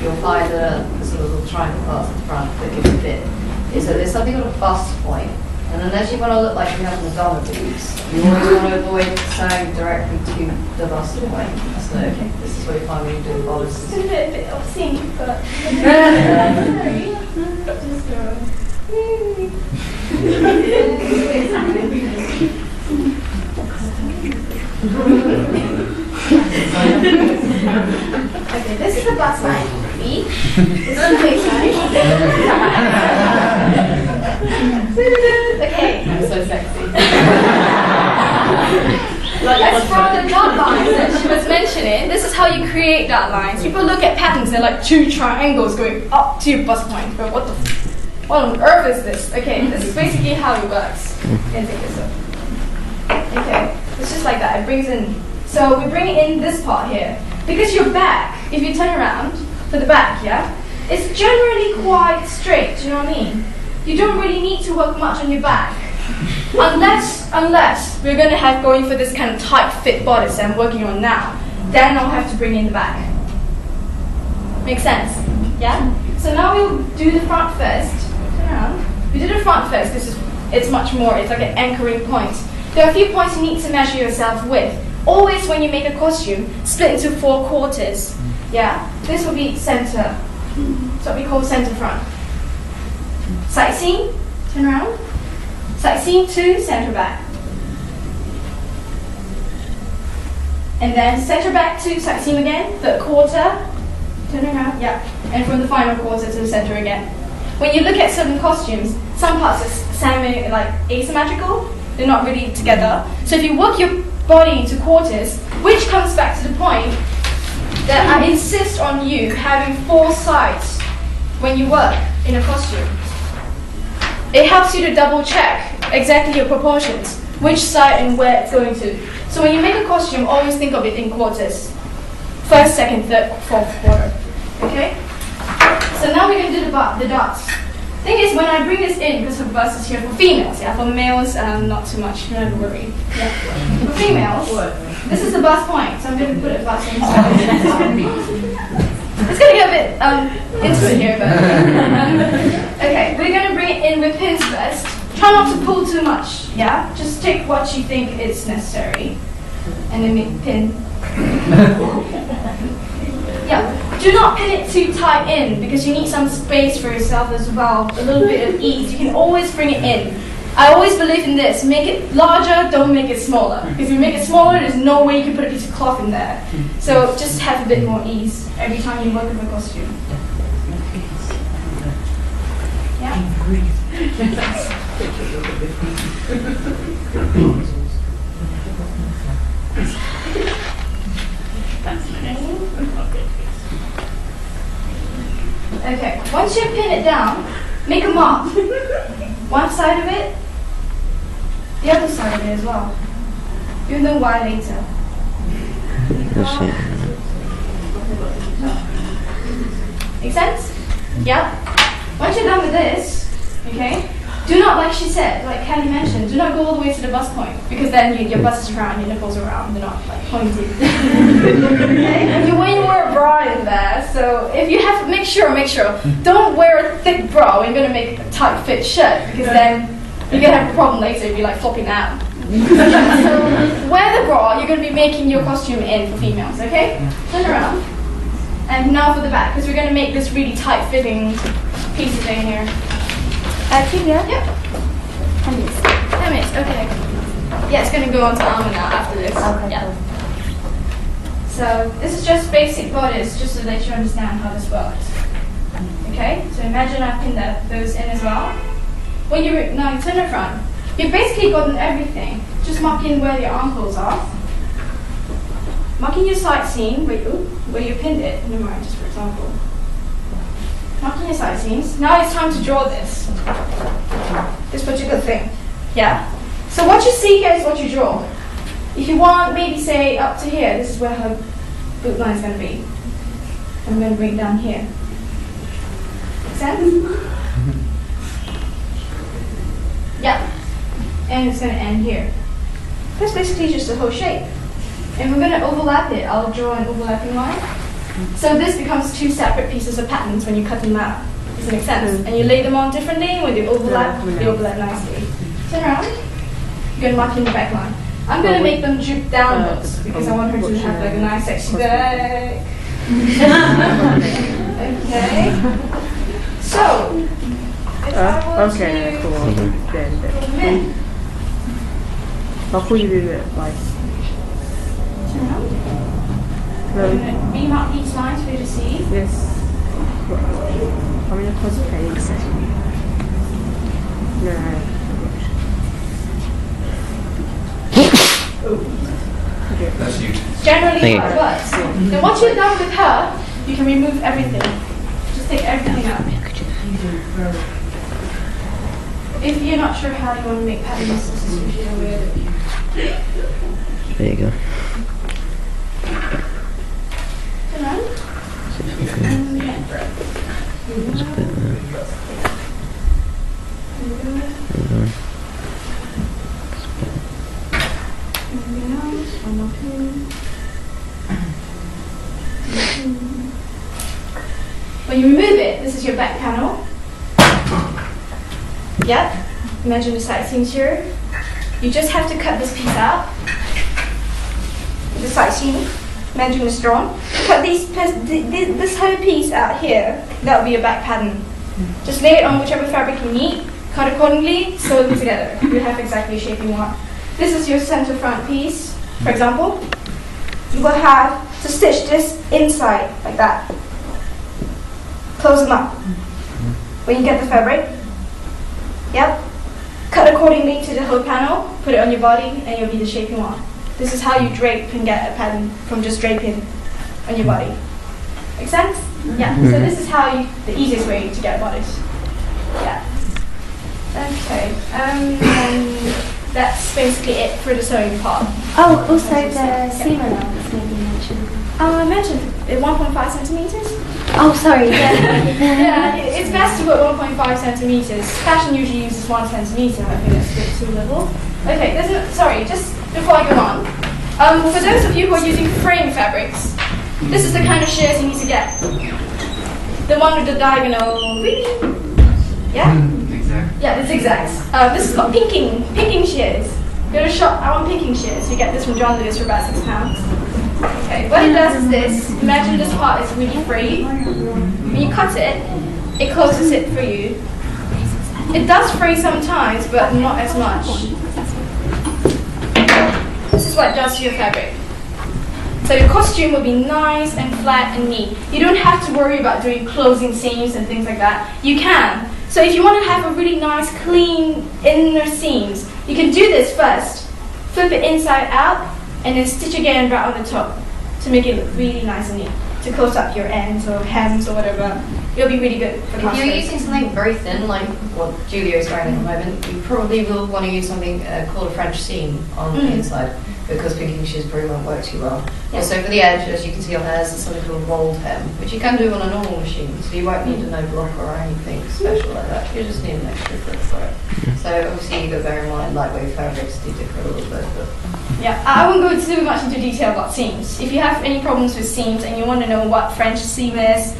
you'll find the sort of little triangle parts at the front that give you a bit, is that there's something called a bust point. And unless you want to look like you have Madonna boobs, you always want to avoid sewing directly to the bust point. So this is what you find when you're doing bodices. It's a bit obscene, but okay, this is the bust line. B. This is the waistline. Okay. I'm so sexy. Let's draw the dot lines that she was mentioning. This is how you create dot lines. People look at patterns, they're like two triangles going up to your bust point. But what on earth is this? Okay, this is basically how it works. Take this up. Okay, it's just like that. It brings in. So we bring in this part here. Because your back, if you turn around to the back, yeah, it's generally quite straight, you know what I mean? You don't really need to work much on your back. Unless we're going to have going for this kind of tight fit bodice I'm working on now. Then I'll have to bring in the back. Make sense? Yeah? So now we'll do the front first. Turn around. We do the front first because it's much more, it's like an anchoring point. There are a few points you need to measure yourself with. Always when you make a costume, split into 4 quarters. Yeah? This will be center. It's what we call center front. Sight seam, turn around. Sight seam to center back. And then center back to sight seam again, third quarter, turn around, yeah. And from the final quarter to the center again. When you look at certain costumes, some parts are asymmetrical, they're not really together. So if you work your body into quarters, which comes back to the point that I insist on you having 4 sides when you work in a costume. It helps you to double check exactly your proportions, which side and where it's going to. So when you make a costume, always think of it in quarters. First, second, third, fourth quarter. Okay? So now we're going to do the dots. Thing is, when I bring this in, because the bust is here for females, yeah? For males, not too much, don't worry. Yeah. For females, this is the bust point, so I'm going to put a bust inside. It's going to get a bit into it here, but okay, we're going to bring it in with pins first. Try not to pull too much, yeah? Just take what you think is necessary, and then make pin. Yeah, do not pin it too tight in, because you need some space for yourself as well, a little bit of ease. You can always bring it in. I always believe in this, make it larger, don't make it smaller. If you make it smaller, there's no way you can put a piece of cloth in there. So just have a bit more ease every time you work with a costume. Yeah? Okay, once you pin it down, make a mark. One side of it, the other side of it as well. You'll know why later. Make sense? Yeah? Once you're done with this, okay, do not, like she said, like Kelly mentioned, do not go all the way to the bust point, because then your bust is round, your nipples are round, they're not like pointed. Okay? And you're wearing more bra in there, so if you have, make sure, don't wear a thick bra when you're going to make a tight fit shirt, because then you're going to have a problem later if you're like flopping out. So wear the bra you're going to be making your costume in for females, okay? Turn around. And now for the back, because we're going to make this really tight fitting piece of thing here. Julia? Yep. 10 minutes. 10 minutes, okay. Yeah, it's going to go on to armor now after this. Okay. Yeah. So this is just basic bodice, just to let you understand how this works. Okay, so imagine I've pinned those in as well. When now you turn the front, you've basically gotten everything. Just mark in where your armholes are. Marking your sight seam where you pinned it, in the mind, just for example. Marking your sight seams. Now it's time to draw this particular thing. Yeah? So what you see here is what you draw. If you want, maybe say up to here, this is where her boot line is going to be. I'm going to bring it down here. Make sense? Yeah. And it's going to end here. That's basically just the whole shape. And we're going to overlap it. I'll draw an overlapping line. So this becomes two separate pieces of patterns when you cut them out. Does it make sense? And you lay them on differently. When they overlap nicely. Turn around. You're going to mark in the back line. I'm going to make them droop downwards because I want her to have like a nice sexy back. Okay. So, if I were Okay, to cool. Then. What could you do like? turn around, I'm going to remark these lines for you to see. Yes. How many cosplay is it? No. Okay. That's you. Generally Thank how you. it works. Then once you're done with her, you can remove everything. Just take everything out. If you're not sure how you want to make patterns, this is usually a way to There you go. turn around. And yeah. Just put it there. When you remove it, this is your back panel. Yep. Imagine the side seams here. You just have to cut this piece out. The side seam. Imagine it's drawn. Cut this whole piece out here. That will be your back pattern. Just lay it on whichever fabric you need. Cut accordingly. Sew them together. You have exactly the shape you want. This is your center front piece. For example, you will have to stitch this inside like that. Close them up. When you get the fabric, yep, cut accordingly to the whole panel, put it on your body, and you'll be the shape you want. This is how you drape and get a pattern from just draping on your body. Make sense? Yeah. So this is how the easiest way to get bodice. Yeah. Okay. And that's basically it for the sewing part. Oh, also the seam allowance maybe mentioned. I mentioned 1.5 centimeters. Oh, sorry. Yeah, it's best to put 1.5 centimeters. Fashion usually uses 1 centimeter. I think that's a bit too little. Okay, sorry, just before I go on. For those of you who are using frame fabrics, this is the kind of shears you need to get. The one with the diagonal. Yeah? Exactly. Yeah, the zigzags. This is called pinking shears. Go to shop, I want pinking shears. You get this from John Lewis for about £6. Okay, what it does is this. Imagine this part is really frayed. When you cut it, it closes it for you. It does fray sometimes, but not as much. This is what it does to your fabric. So your costume will be nice and flat and neat. You don't have to worry about doing closing seams and things like that. You can. So if you want to have a really nice, clean inner seams, you can do this first. Flip it inside out, and then stitch again right on the top to make it look really nice and neat. To close up your ends or hems or whatever. It'll be really good for If you're cosplays. using something very thin, like what Julia is wearing at the moment, you probably will want to use something called a French seam on the inside, because pinking shears probably won't work too well. Yeah. So for the edge, as you can see on hers, there's something called rolled hem, which you can do on a normal machine, so you won't need a no blocker or anything special like that. You just need an extra grip for it. So obviously you've got to bear in mind lightweight fabrics do differ a little bit, but Yeah, I won't go too much into detail about seams. If you have any problems with seams and you want to know what French seam is,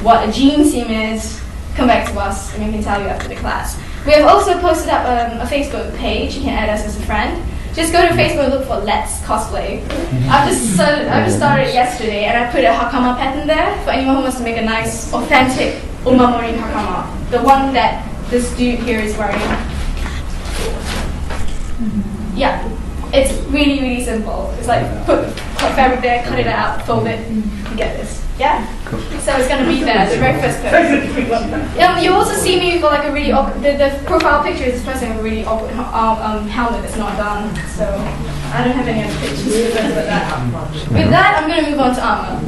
what a jean seam is, come back to us and we can tell you after the class. We have also posted up a Facebook page. You can add us as a friend. Just go to Facebook and look for Let's Cosplay. I just started it yesterday and I put a hakama pattern there for anyone who wants to make a nice, authentic Omamori hakama. The one that this dude here is wearing. Yeah, it's really, really simple. It's like put fabric there, cut it out, fold it, you get this. Yeah? So it's going to be there, the very first pose. You also see me with like a really awkward, the profile picture is this person with a really awkward helmet that's not done. So I don't have any other pictures with that. With that, I'm going to move on to armor.